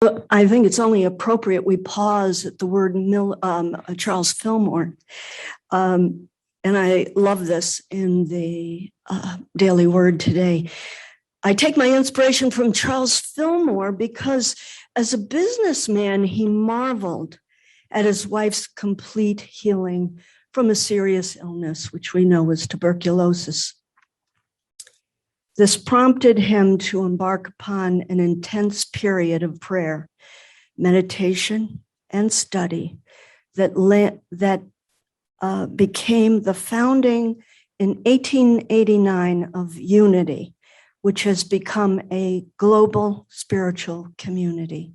I think it's only appropriate we pause at the word Charles Fillmore. And I love this in the Daily Word today. I take my inspiration from Charles Fillmore because as a businessman, he marveled at his wife's complete healing from a serious illness, which we know was tuberculosis. This prompted him to embark upon an intense period of prayer, meditation, and study that became the founding in 1889 of Unity, which has become a global spiritual community.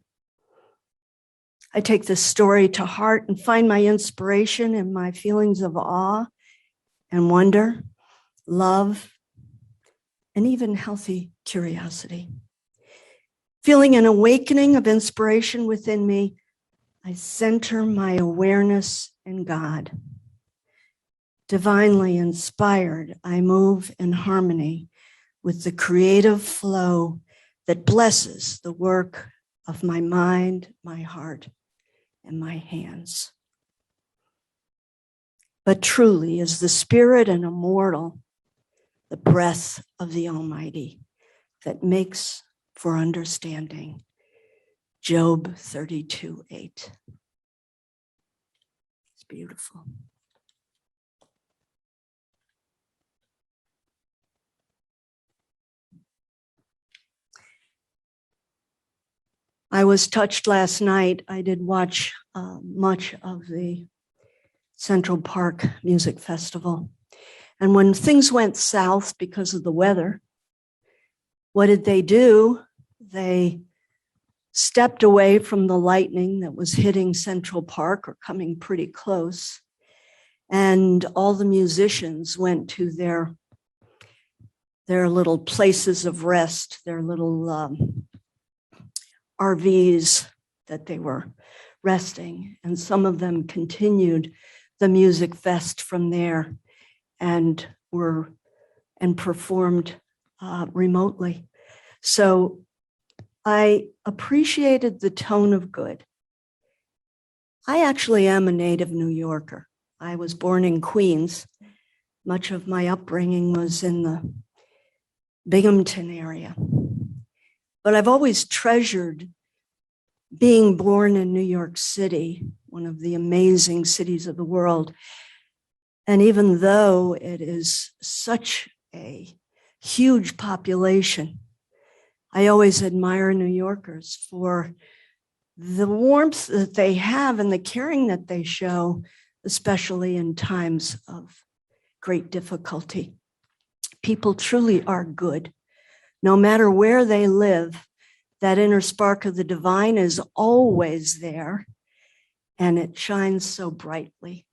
I take this story to heart and find my inspiration in my feelings of awe and wonder, love, and even healthy curiosity. Feeling an awakening of inspiration within me, I center my awareness in God. Divinely inspired, I move in harmony with the creative flow that blesses the work of my mind, my heart, and my hands. But truly is the spirit and immortal, the breath of the Almighty that makes for understanding. Job 32:8. It's beautiful. I was touched last night. I did watch much of the Central Park Music Festival. And when things went south because of the weather, what did they do? They stepped away from the lightning that was hitting Central Park or coming pretty close. And all the musicians went to their little places of rest, their little RVs that they were resting. And some of them continued the music fest from there and performed remotely. So I appreciated the tone of good. I actually am a native New Yorker. I was born in Queens. Much of my upbringing was in the Binghamton area. But I've always treasured being born in New York City, one of the amazing cities of the world. And even though it is such a huge population, I always admire New Yorkers for the warmth that they have and the caring that they show, especially in times of great difficulty. People truly are good. No matter where they live, that inner spark of the divine is always there, and it shines so brightly.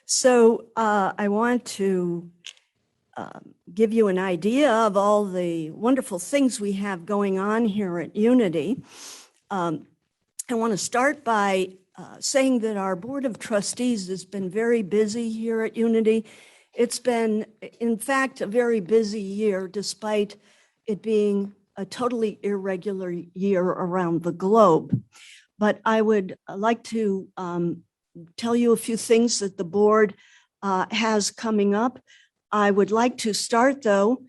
So I want to give you an idea of all the wonderful things we have going on here at Unity. I want to start by saying that our Board of Trustees has been very busy here at Unity. It's been, in fact, a very busy year, despite it being a totally irregular year around the globe. But I would like to tell you a few things that the board has coming up. I would like to start, though,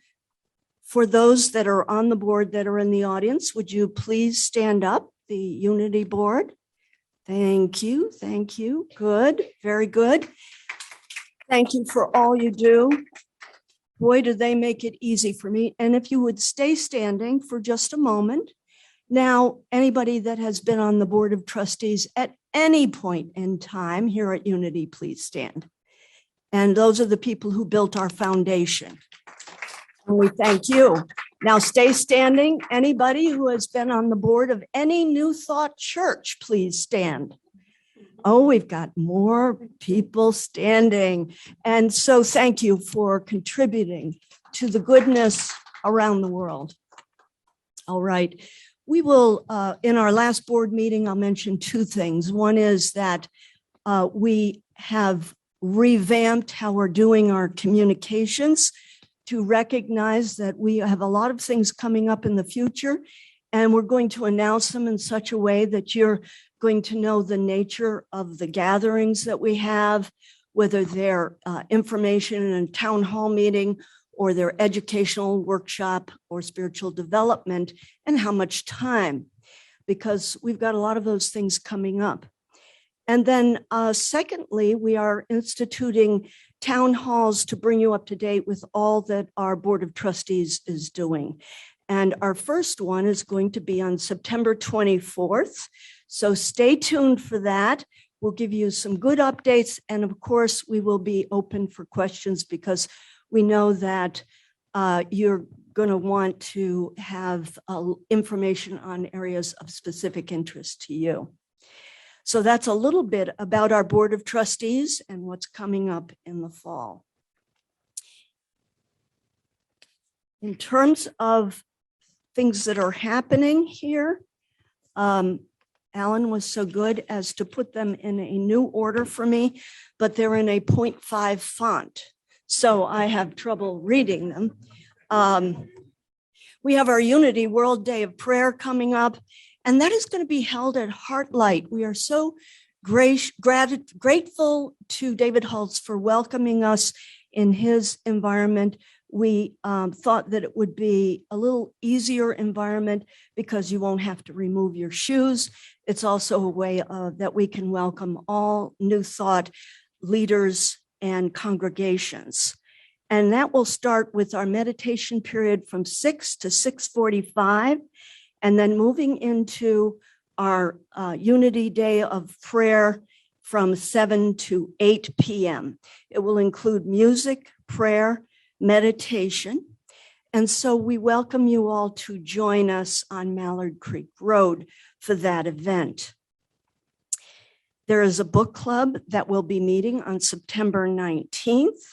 for those that are on the board that are in the audience, would you please stand up, the Unity board? Thank you, thank you. Good, very good. Thank you for all you do. Boy, do they make it easy for me. And if you would stay standing for just a moment. Now, anybody that has been on the Board of Trustees at any point in time here at Unity, please stand. And those are the people who built our foundation. And we thank you. Now stay standing. Anybody who has been on the board of any New Thought church, please stand. Oh, we've got more people standing. And so thank you for contributing to the goodness around the world. All right. We will, in our last board meeting, I'll mention two things. One is that we have revamped how we're doing our communications to recognize that we have a lot of things coming up in the future. And we're going to announce them in such a way that you're going to know the nature of the gatherings that we have, whether they're information in a town hall meeting or their educational workshop or spiritual development, and how much time, because we've got a lot of those things coming up. And then secondly, we are instituting town halls to bring you up to date with all that our Board of Trustees is doing. And our first one is going to be on September 24th. So stay tuned for that. We'll give you some good updates. And of course, we will be open for questions because we know that you're going to want to have information on areas of specific interest to you. So that's a little bit about our Board of Trustees and what's coming up in the fall. In terms of things that are happening here, Alan was so good as to put them in a new order for me, but they're in a 0.5 font, so I have trouble reading them. We have our Unity World Day of Prayer coming up, and that is going to be held at Heartlight. We are so grateful to David Holtz for welcoming us in his environment. We thought that it would be a little easier environment because you won't have to remove your shoes. It's also a way that we can welcome all New Thought leaders and congregations. And that will start with our meditation period from 6 to 6:45, and then moving into our Unity Day of Prayer from 7 to 8 p.m. It will include music, prayer, meditation. And so we welcome you all to join us on Mallard Creek Road for that event. There is a book club that will be meeting on September 19th.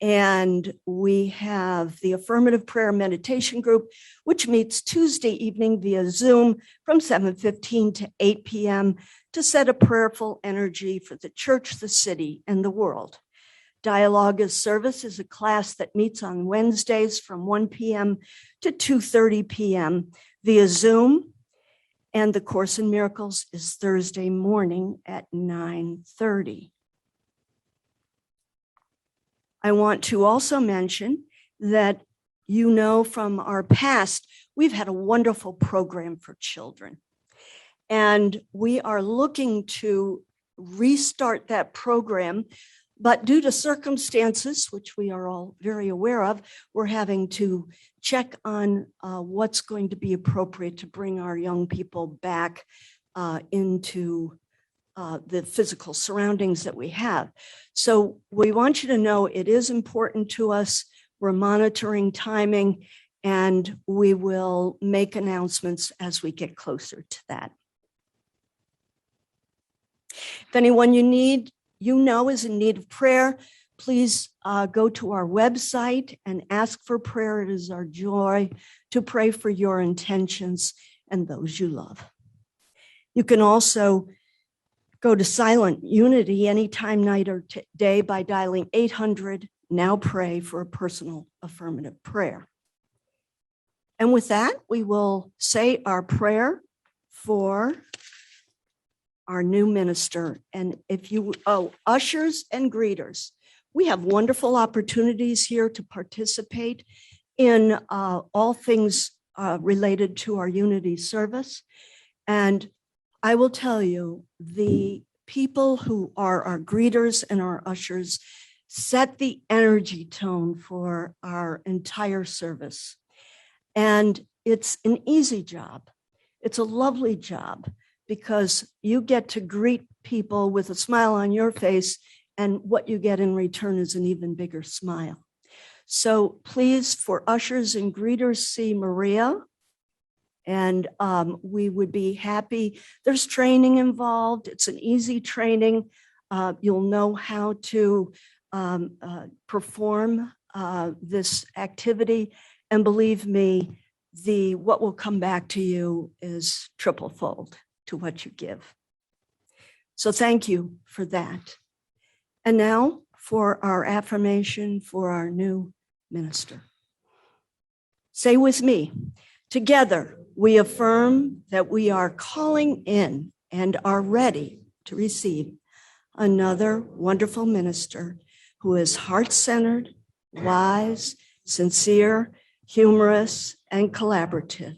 And we have the Affirmative Prayer Meditation Group, which meets Tuesday evening via Zoom from 7:15 to 8 p.m. to set a prayerful energy for the church, the city, and the world. Dialogue as Service is a class that meets on Wednesdays from 1 p.m. to 2:30 p.m. via Zoom. And the Course in Miracles is Thursday morning at 9:30. I want to also mention that you know from our past, we've had a wonderful program for children. And we are looking to restart that program. But due to circumstances, which we are all very aware of, we're having to check on what's going to be appropriate to bring our young people back into the physical surroundings that we have. So we want you to know it is important to us. We're monitoring timing, and we will make announcements as we get closer to that. If anyone you know is in need of prayer, please go to our website and ask for prayer. It is our joy to pray for your intentions and those you love. You can also go to Silent Unity anytime, night or day by dialing 800 Now Pray for a personal affirmative prayer. And with that, we will say our prayer for our new minister. And ushers and greeters. We have wonderful opportunities here to participate in all things related to our Unity service. And I will tell you, the people who are our greeters and our ushers set the energy tone for our entire service. And it's an easy job. It's a lovely job, because you get to greet people with a smile on your face, and what you get in return is an even bigger smile. So please, for ushers and greeters, see Maria, and we would be happy. There's training involved. It's an easy training. You'll know how to perform this activity, and believe me, what will come back to you is triple-fold to what you give. So thank you for that. And now for our affirmation for our new minister. Say with me, Together, we affirm that we are calling in and are ready to receive another wonderful minister who is heart-centered, wise, sincere, humorous, and collaborative,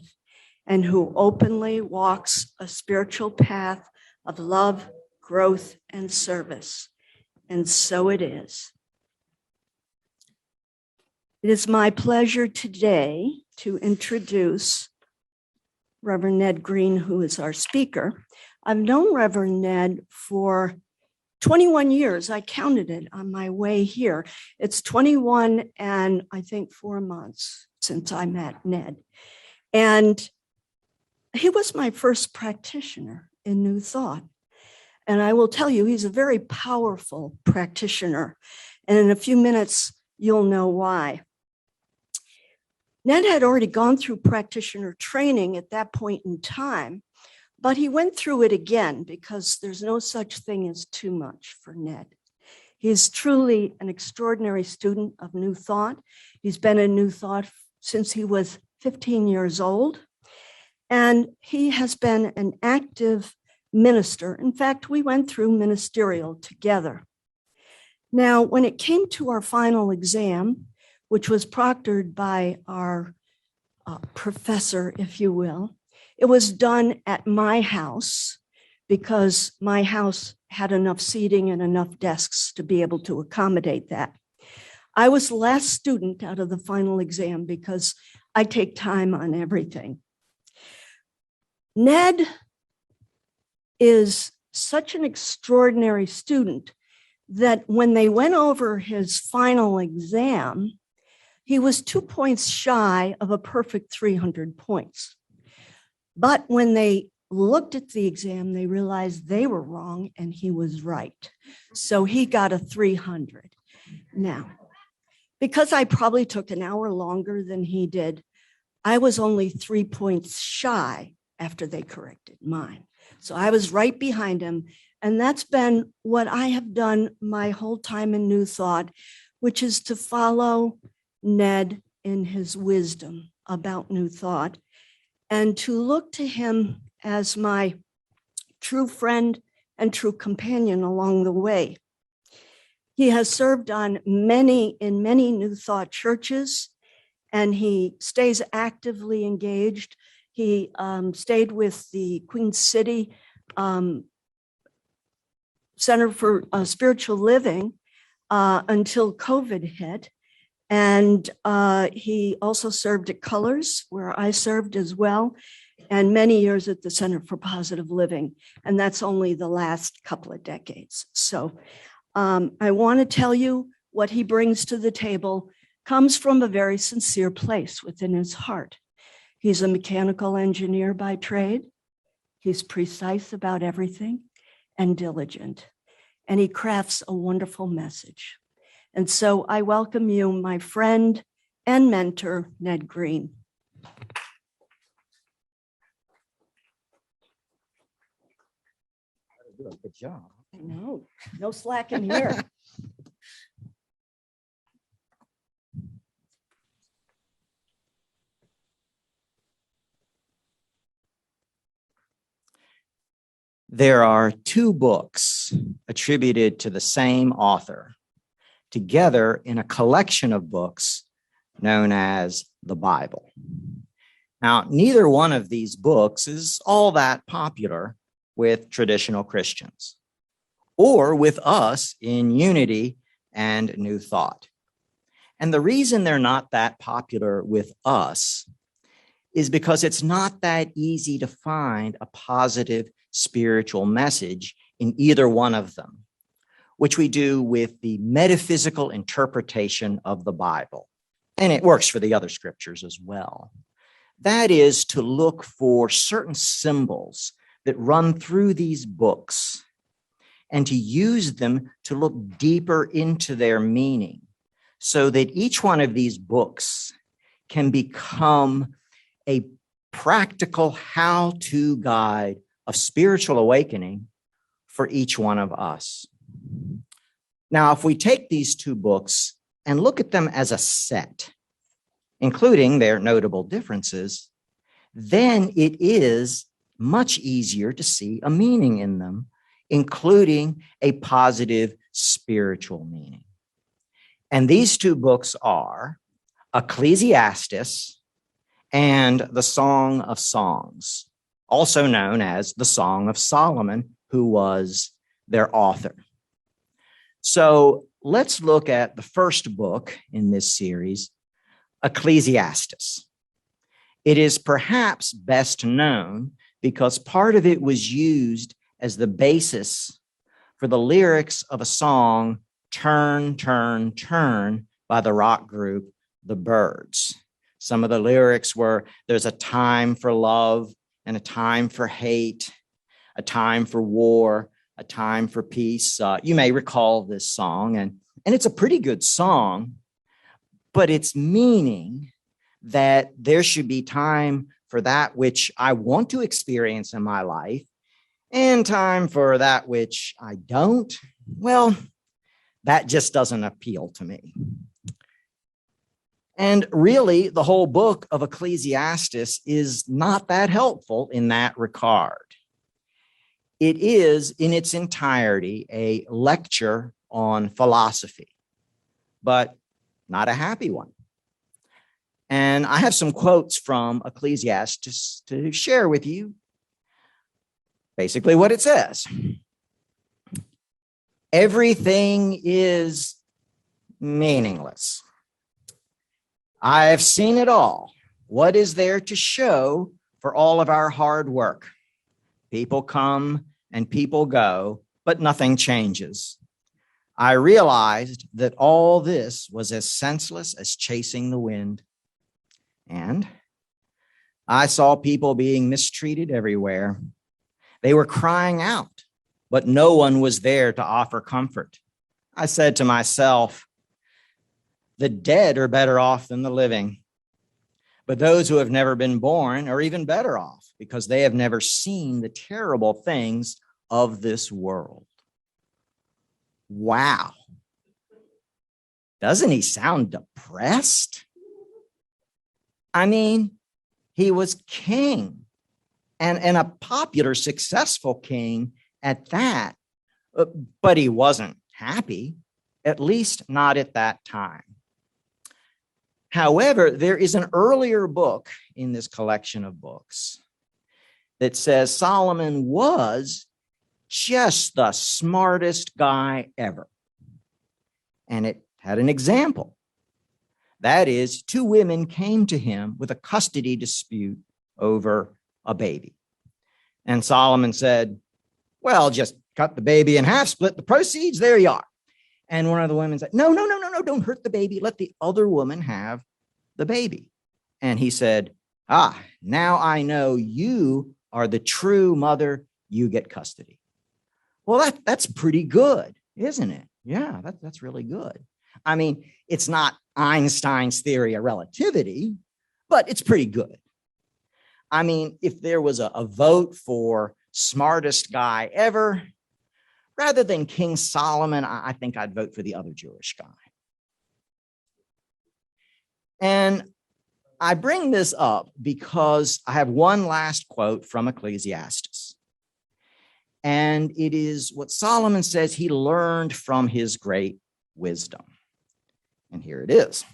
and who openly walks a spiritual path of love, growth, and service. And so it is. It is my pleasure today to introduce Reverend Ned Green, who is our speaker. I've known Reverend Ned for 21 years. I counted it on my way here. It's 21 and I think 4 months since I met Ned. And he was my first practitioner in New Thought. And I will tell you, he's a very powerful practitioner. And in a few minutes, you'll know why. Ned had already gone through practitioner training at that point in time, but he went through it again because there's no such thing as too much for Ned. He's truly an extraordinary student of New Thought. He's been in New Thought since he was 15 years old, and he has been an active minister. In fact, we went through ministerial together. Now, when it came to our final exam, which was proctored by our professor, if you will, it was done at my house because my house had enough seating and enough desks to be able to accommodate that. I was the last student out of the final exam because I take time on everything. Ned is such an extraordinary student that when they went over his final exam, he was 2 points shy of a perfect 300 points. But when they looked at the exam, they realized they were wrong and he was right. So he got a 300. Now, because I probably took an hour longer than he did, I was only 3 points shy after they corrected mine. So I was right behind him. And that's been what I have done my whole time in New Thought, which is to follow Ned in his wisdom about New Thought and to look to him as my true friend and true companion along the way. He has served in many New Thought churches, and he stays actively engaged. He stayed with the Queen City Center for Spiritual Living until COVID hit. And he also served at Colors, where I served as well, and many years at the Center for Positive Living. And that's only the last couple of decades. So I want to tell you what he brings to the table comes from a very sincere place within his heart. He's a mechanical engineer by trade. He's precise about everything and diligent. And he crafts a wonderful message. And so I welcome you, my friend and mentor, Ned Green. Good job. I know, no slack in here. There are 2 books attributed to the same author, together in a collection of books known as the Bible. Now, neither one of these books is all that popular with traditional Christians or with us in Unity and New Thought. And the reason they're not that popular with us is because it's not that easy to find a positive spiritual message in either one of them, which we do with the metaphysical interpretation of the Bible. And it works for the other scriptures as well. That is to look for certain symbols that run through these books and to use them to look deeper into their meaning so that each one of these books can become a practical how-to guide of spiritual awakening for each one of us. Now, if we take these 2 books and look at them as a set, including their notable differences, then it is much easier to see a meaning in them, including a positive spiritual meaning. And these two books are Ecclesiastes and the Song of Songs, also known as the Song of Solomon, who was their author. So let's look at the first book in this series, Ecclesiastes. It is perhaps best known because part of it was used as the basis for the lyrics of a song, Turn, Turn, Turn, by the rock group The Byrds. Some of the lyrics were, there's a time for love and a time for hate, a time for war, a time for peace. You may recall this song, and it's a pretty good song, but its meaning that there should be time for that which I want to experience in my life and time for that which I don't, well, that just doesn't appeal to me. And really, the whole book of Ecclesiastes is not that helpful in that regard. It is, in its entirety, a lecture on philosophy, but not a happy one. And I have some quotes from Ecclesiastes to share with you basically what it says. Everything is meaningless. I've seen it all. What is there to show for all of our hard work? People come and people go, but nothing changes. I realized that all this was as senseless as chasing the wind. And I saw people being mistreated everywhere. They were crying out, but no one was there to offer comfort. I said to myself, the dead are better off than the living. But those who have never been born are even better off because they have never seen the terrible things of this world. Wow. Doesn't he sound depressed? I mean, he was king and a popular, successful king at that, but he wasn't happy, at least not at that time. However, there is an earlier book in this collection of books that says Solomon was just the smartest guy ever. And it had an example. That is, two women came to him with a custody dispute over a baby. And Solomon said, well, just cut the baby in half, split the proceeds, there you are. And one of the women said, no, don't hurt the baby. Let the other woman have the baby. And he said, now I know you are the true mother, you get custody. Well, that's pretty good, isn't it? Yeah, that's really good. I mean, it's not Einstein's theory of relativity, but it's pretty good. I mean, if there was a vote for smartest guy ever, rather than King Solomon, I think I'd vote for the other Jewish guy. And I bring this up because I have one last quote from Ecclesiastes. And it is what Solomon says he learned from his great wisdom. And here it is.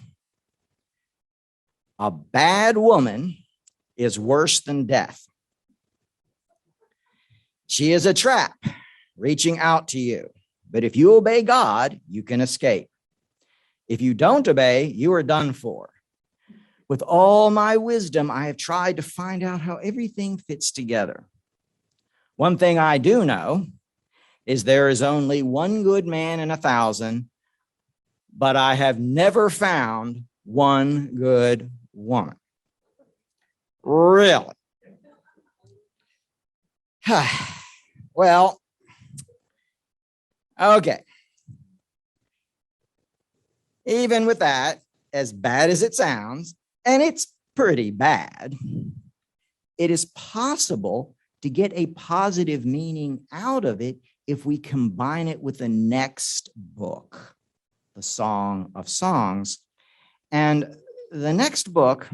A bad woman is worse than death. She is a trap reaching out to you. But if you obey God, you can escape. If you don't obey, you are done for. With all my wisdom, I have tried to find out how everything fits together. One thing I do know is there is only one good man in 1,000, but I have never found one good woman. Really? Well, okay. Even with that, as bad as it sounds, and it's pretty bad, it is possible to get a positive meaning out of it if we combine it with the next book, the Song of Songs. And the next book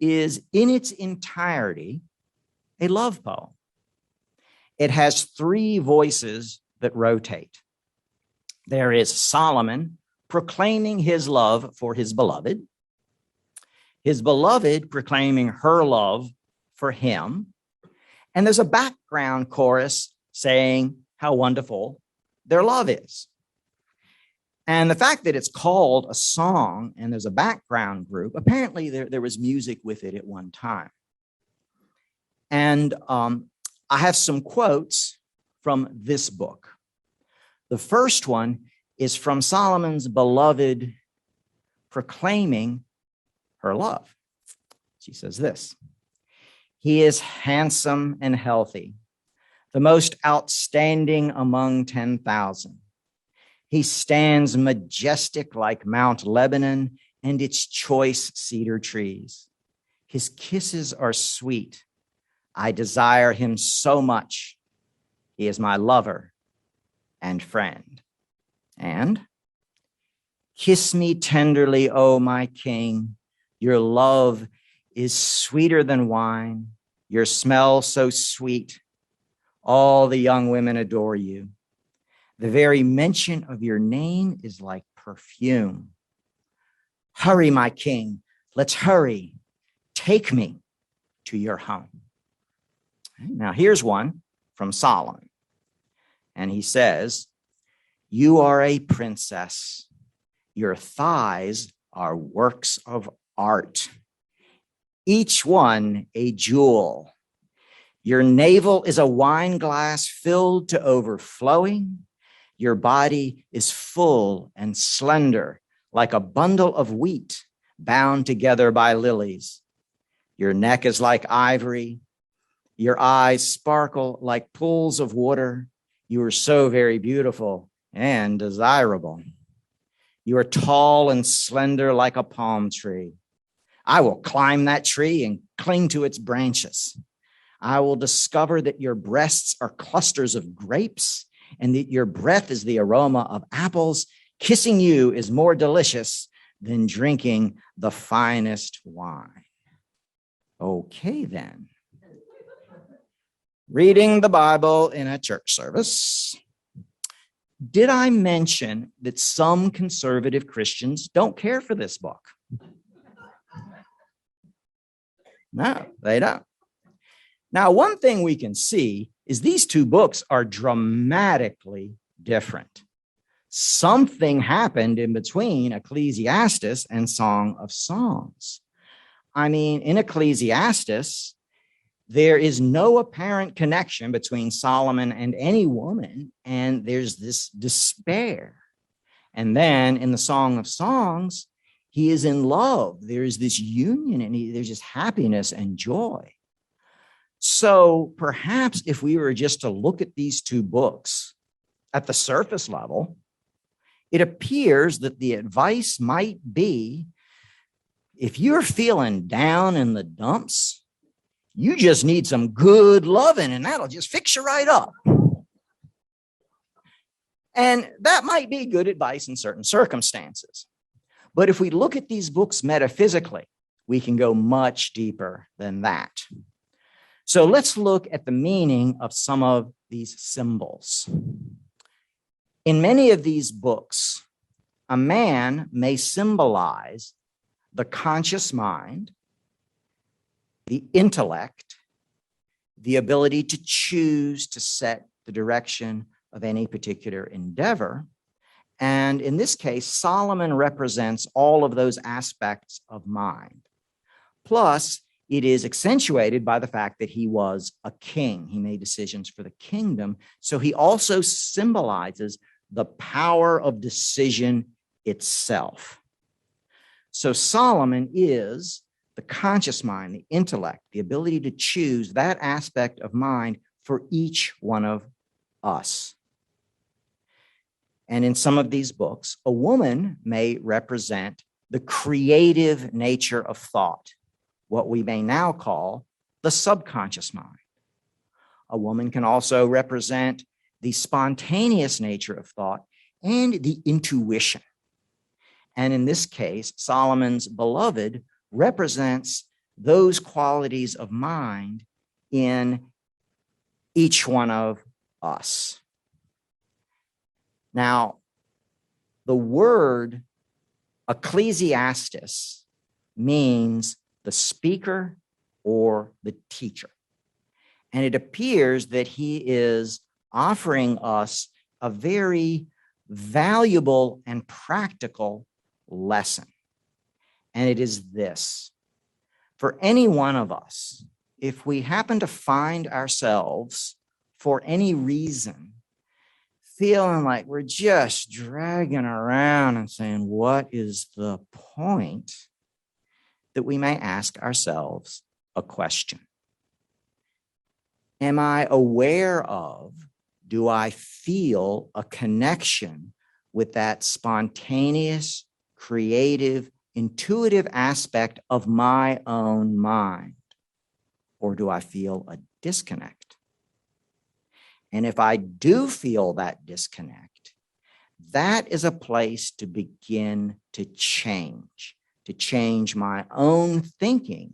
is in its entirety a love poem. It has three voices that rotate. There is Solomon proclaiming his love for his beloved proclaiming her love for him, and there's a background chorus saying how wonderful their love is. And the fact that it's called a song and there's a background group, apparently there was music with it at one time. And I have some quotes from this book. The first one is from Solomon's beloved proclaiming her love. She says this: "He is handsome and healthy, the most outstanding among 10,000. He stands majestic like Mount Lebanon and its choice cedar trees. His kisses are sweet. I desire him so much. He is my lover and friend." And "Kiss me tenderly, O my king. Your love is sweeter than wine. Your smell so sweet. All the young women adore you. The very mention of your name is like perfume. Hurry, my king. Let's hurry. Take me to your home." Now, here's one from Solomon. And he says, "You are a princess. Your thighs are works of art, each one a jewel. Your navel is a wine glass filled to overflowing. Your body is full and slender, like a bundle of wheat bound together by lilies. Your neck is like ivory. Your eyes sparkle like pools of water. You are so very beautiful and desirable. You are tall and slender like a palm tree. I will climb that tree and cling to its branches. I will discover that your breasts are clusters of grapes and that your breath is the aroma of apples. Kissing you is more delicious than drinking the finest wine." Okay, then. Reading the Bible in a church service. Did I mention that some conservative Christians don't care for this book? No, they don't. Now, one thing we can see is these two books are dramatically different. Something happened in between Ecclesiastes and Song of Songs. I mean, in Ecclesiastes, there is no apparent connection between Solomon and any woman, and there's this despair. And then in the Song of Songs, he is in love. There's this union, and there's just happiness and joy. So perhaps if we were just to look at these two books at the surface level, it appears that the advice might be, if you're feeling down in the dumps, you just need some good loving, and that'll just fix you right up. And that might be good advice in certain circumstances. But if we look at these books metaphysically, we can go much deeper than that. So let's look at the meaning of some of these symbols. In many of these books, a man may symbolize the conscious mind, the intellect, the ability to choose to set the direction of any particular endeavor. And in this case, Solomon represents all of those aspects of mind. Plus, it is accentuated by the fact that he was a king. He made decisions for the kingdom. So he also symbolizes the power of decision itself. So Solomon is the conscious mind, the intellect, the ability to choose that aspect of mind for each one of us. And in some of these books, a woman may represent the creative nature of thought, what we may now call the subconscious mind. A woman can also represent the spontaneous nature of thought and the intuition. And in this case, Solomon's beloved represents those qualities of mind in each one of us. Now, the word Ecclesiastes means the speaker or the teacher. And it appears that he is offering us a very valuable and practical lesson. And it is this: for any one of us, if we happen to find ourselves for any reason feeling like we're just dragging around and saying, what is the point? That we may ask ourselves a question. Am I aware of, do I feel a connection with that spontaneous, creative, intuitive aspect of my own mind? Or do I feel a disconnect? And if I do feel that disconnect, that is a place to begin to change my own thinking,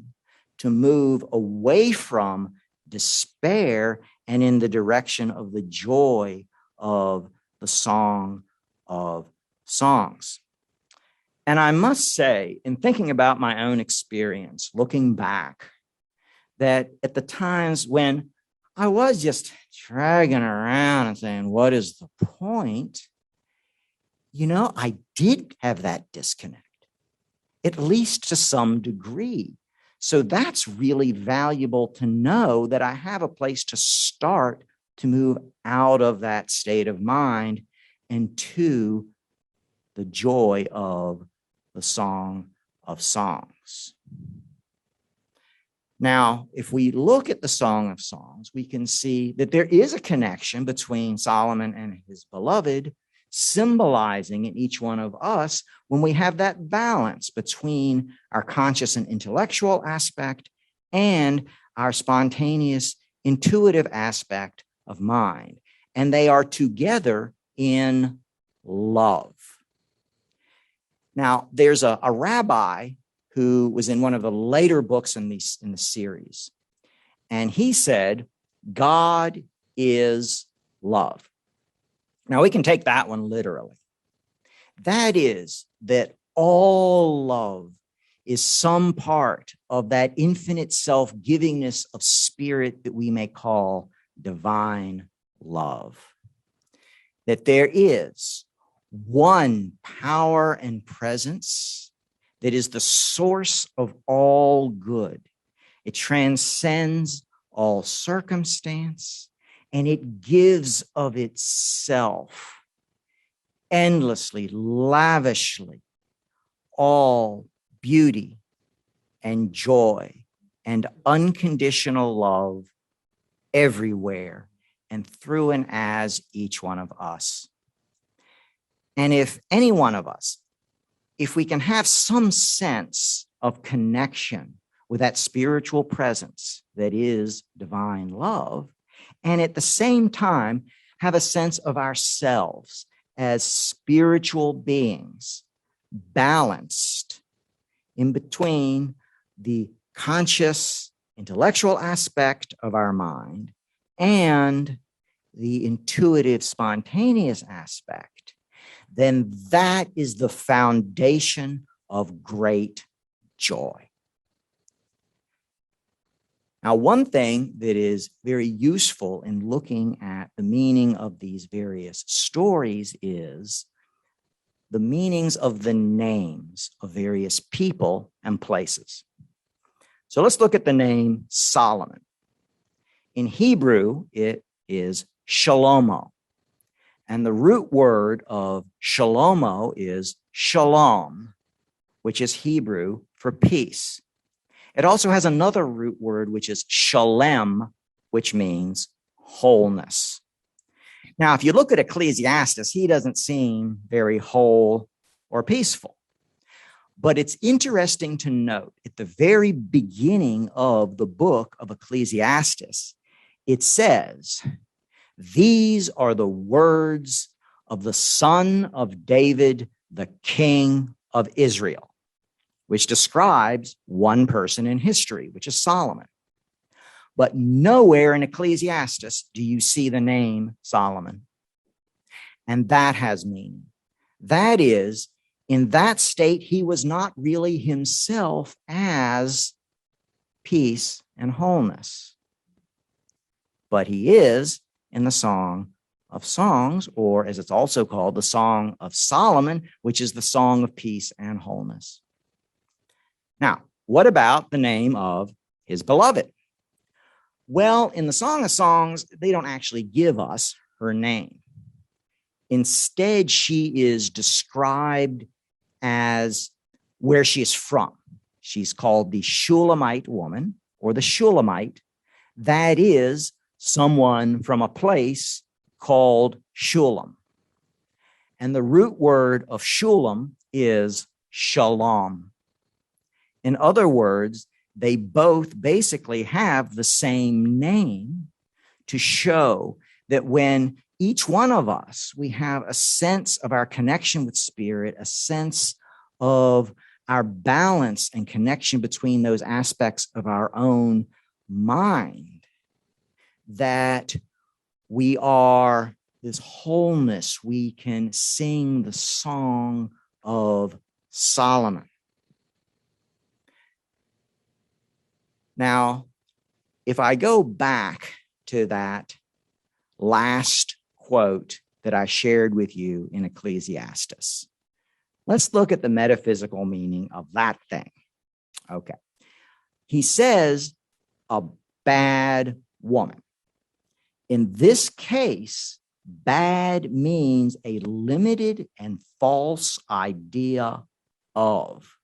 to move away from despair and in the direction of the joy of the Song of Songs. And I must say, in thinking about my own experience, looking back, that at the times when I was just dragging around and saying, what is the point? I did have that disconnect, at least to some degree. So that's really valuable to know, that I have a place to start to move out of that state of mind and to the joy of the Song of Songs. Now, if we look at the Song of Songs, we can see that there is a connection between Solomon and his beloved, symbolizing in each one of us when we have that balance between our conscious and intellectual aspect and our spontaneous, intuitive aspect of mind. And they are together in love. Now, there's a rabbi who was in one of the later books in the series. And he said, God is love. Now, we can take that one literally. That is, that all love is some part of that infinite self-givingness of spirit that we may call divine love. That there is one power and presence that is the source of all good. It transcends all circumstance, and it gives of itself endlessly, lavishly, all beauty and joy and unconditional love everywhere and through and as each one of us. And if any one of us, if we can have some sense of connection with that spiritual presence that is divine love, and at the same time have a sense of ourselves as spiritual beings, balanced in between the conscious, intellectual aspect of our mind and the intuitive, spontaneous aspect, then that is the foundation of great joy. Now, one thing that is very useful in looking at the meaning of these various stories is the meanings of the names of various people and places. So let's look at the name Solomon. In Hebrew, it is Shalomo. And the root word of Shalomo is shalom, which is Hebrew for peace. It also has another root word, which is shalem, which means wholeness. Now, if you look at Ecclesiastes, he doesn't seem very whole or peaceful. But it's interesting to note at the very beginning of the book of Ecclesiastes, it says, "These are the words of the son of David, the king of Israel." which describes one person in history, which is Solomon. But nowhere in Ecclesiastes do you see the name Solomon. And that has meaning. That is, in that state, he was not really himself as peace and wholeness. But he is in the Song of Songs, or as it's also called, the Song of Solomon, which is the song of peace and wholeness. Now, what about the name of his beloved? Well, in the Song of Songs, they don't actually give us her name. Instead, she is described as where she is from. She's called the Shulamite woman, or the Shulamite. That is someone from a place called Shulam. And the root word of Shulam is shalom. In other words, they both basically have the same name to show that when each one of us, we have a sense of our connection with spirit, a sense of our balance and connection between those aspects of our own mind, that we are this wholeness. We can sing the song of Solomon. Now, if I go back to that last quote that I shared with you in Ecclesiastes, let's look at the metaphysical meaning of that thing. Okay. He says, a bad woman. In this case, bad means a limited and false idea of.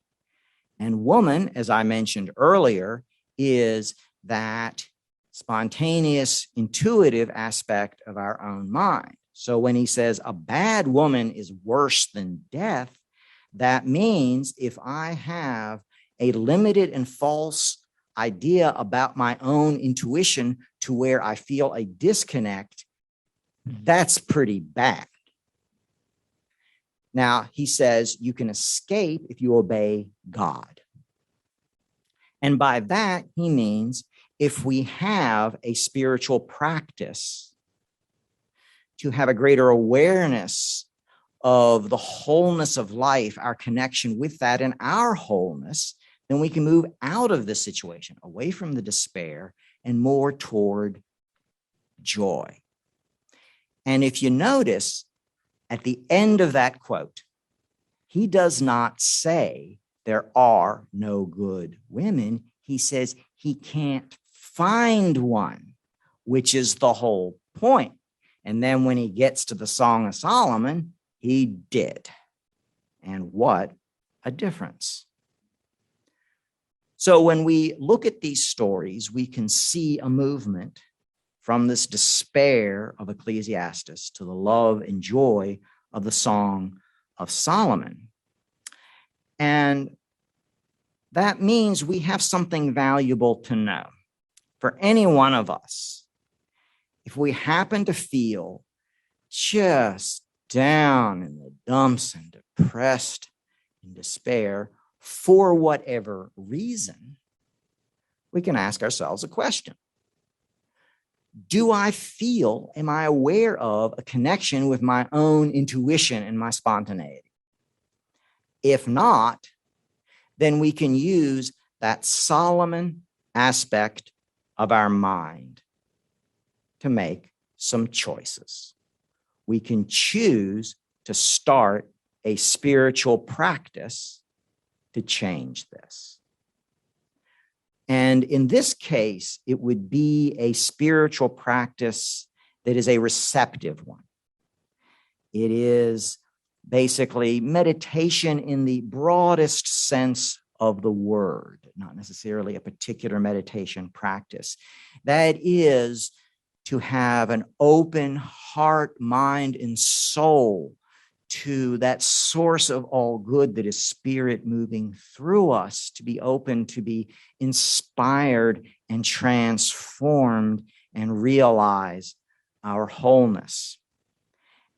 And woman, as I mentioned earlier, is that spontaneous, intuitive aspect of our own mind. So when he says a bad woman is worse than death, that means if I have a limited and false idea about my own intuition to where I feel a disconnect, that's pretty bad. Now, he says you can escape if you obey God. And by that, he means if we have a spiritual practice to have a greater awareness of the wholeness of life, our connection with that and our wholeness, then we can move out of this situation, away from the despair and more toward joy. And if you notice, at the end of that quote, he does not say there are no good women. He says he can't find one, which is the whole point. And then when he gets to the Song of Solomon, he did. And what a difference. So when we look at these stories, we can see a movement from this despair of Ecclesiastes to the love and joy of the Song of Solomon. And that means we have something valuable to know. For any one of us, if we happen to feel just down in the dumps and depressed in despair for whatever reason, we can ask ourselves a question. Do I feel, am I aware of a connection with my own intuition and my spontaneity? If not, then we can use that Solomon aspect of our mind to make some choices. We can choose to start a spiritual practice to change this. And in this case, it would be a spiritual practice that is a receptive one. It is basically meditation in the broadest sense of the word, not necessarily a particular meditation practice. That is to have an open heart, mind, and soul to that source of all good that is spirit moving through us, to be open, to be inspired and transformed and realize our wholeness.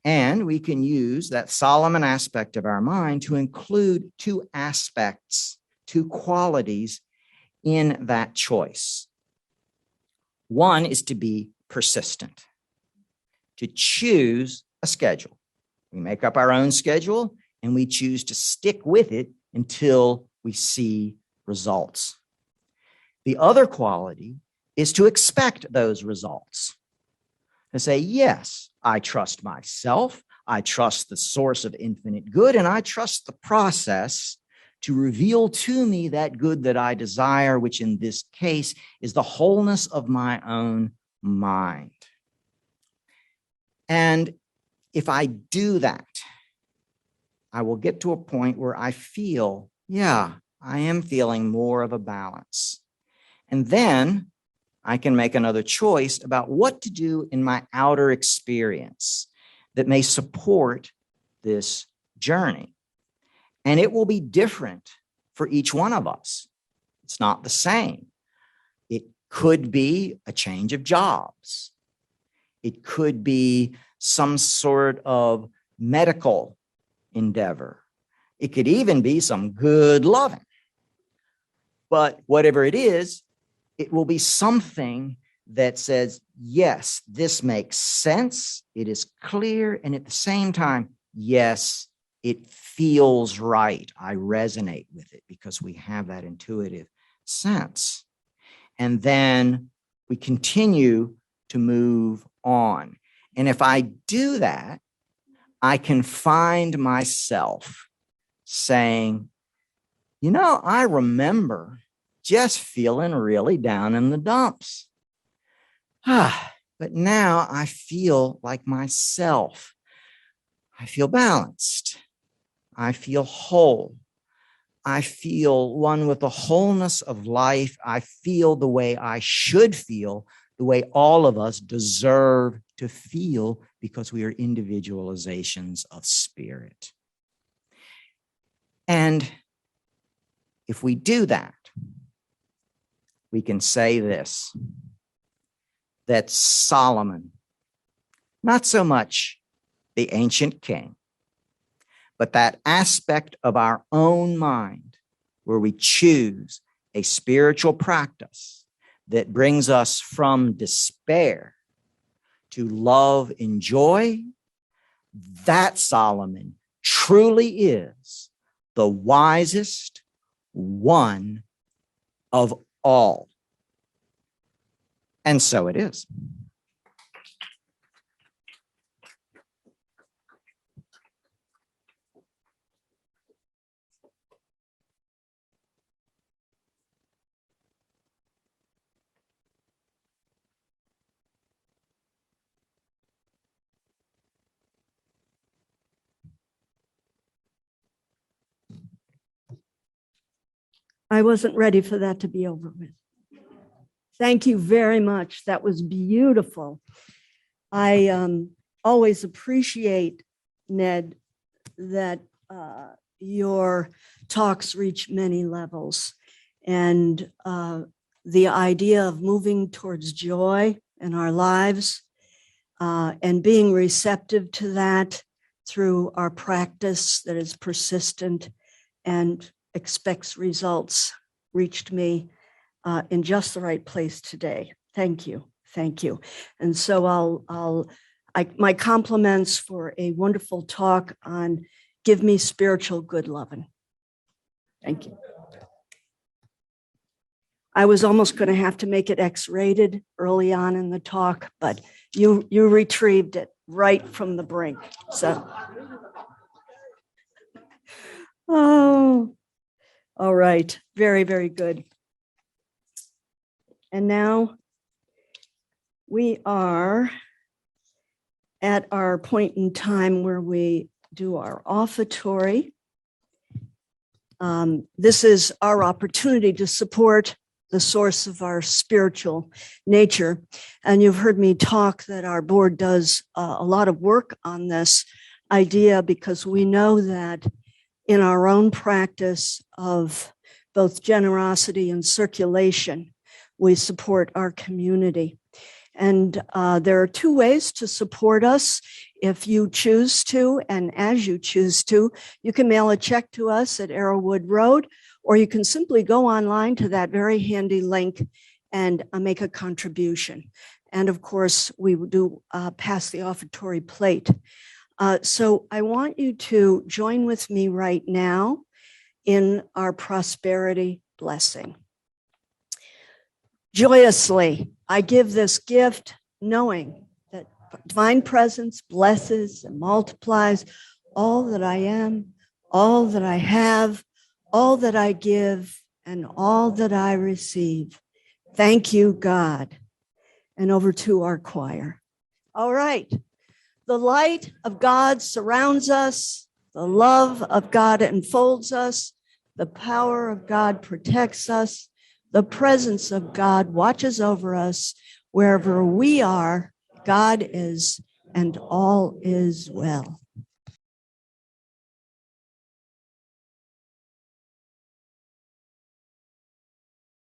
And we can use that Solomon aspect of our mind to include two aspects two qualities in that choice. One is to be persistent, to choose a schedule. We make up our own schedule and we choose to stick with it until we see results. The other quality is to expect those results. To say, yes, I trust myself, I trust the source of infinite good, and I trust the process to reveal to me that good that I desire, which in this case is the wholeness of my own mind. And if I do that, I will get to a point where I feel, yeah, I am feeling more of a balance. And then I can make another choice about what to do in my outer experience that may support this journey. And it will be different for each one of us. It's not the same. It could be a change of jobs. It could be some sort of medical endeavor. It could even be some good loving. But whatever it is, it will be something that says, yes, this makes sense. It is clear. And at the same time, yes, it feels right. I resonate with it because we have that intuitive sense. And then we continue to move on. And if I do that, I can find myself saying, you know, I remember just feeling really down in the dumps. But now I feel like myself. I feel balanced. I feel whole. I feel one with the wholeness of life. I feel the way I should feel, the way all of us deserve to feel because we are individualizations of spirit. And if we do that, we can say this, that Solomon, not so much the ancient king, but that aspect of our own mind where we choose a spiritual practice that brings us from despair to love and joy, that Solomon truly is the wisest one of all. And so it is. I wasn't ready for that to be over with. Thank you very much. That was beautiful. I always appreciate, Ned, that your talks reach many levels. And the idea of moving towards joy in our lives and being receptive to that through our practice that is persistent and expects results reached me in just the right place today. Thank you. Thank you. And so my compliments for a wonderful talk on Give Me Spiritual Good Lovin'. Thank you. I was almost going to have to make it X-rated early on in the talk, but you retrieved it right from the brink. So, oh, all right. Very, very good. And now we are at our point in time where we do our offertory. This is our opportunity to support the source of our spiritual nature. And you've heard me talk that our board does a lot of work on this idea because we know that in our own practice of both generosity and circulation, we support our community. And there are two ways to support us. If you choose to, and as you choose to, you can mail a check to us at Arrowwood Road, or you can simply go online to that very handy link and make a contribution. And of course, we do pass the offertory plate. So I want you to join with me right now in our prosperity blessing. Joyously, I give this gift, knowing that divine presence blesses and multiplies all that I am, all that I have, all that I give, and all that I receive. Thank you, God. And over to our choir. All right. The light of God surrounds us. The love of God enfolds us. The power of God protects us. The presence of God watches over us. Wherever we are, God is, and all is well.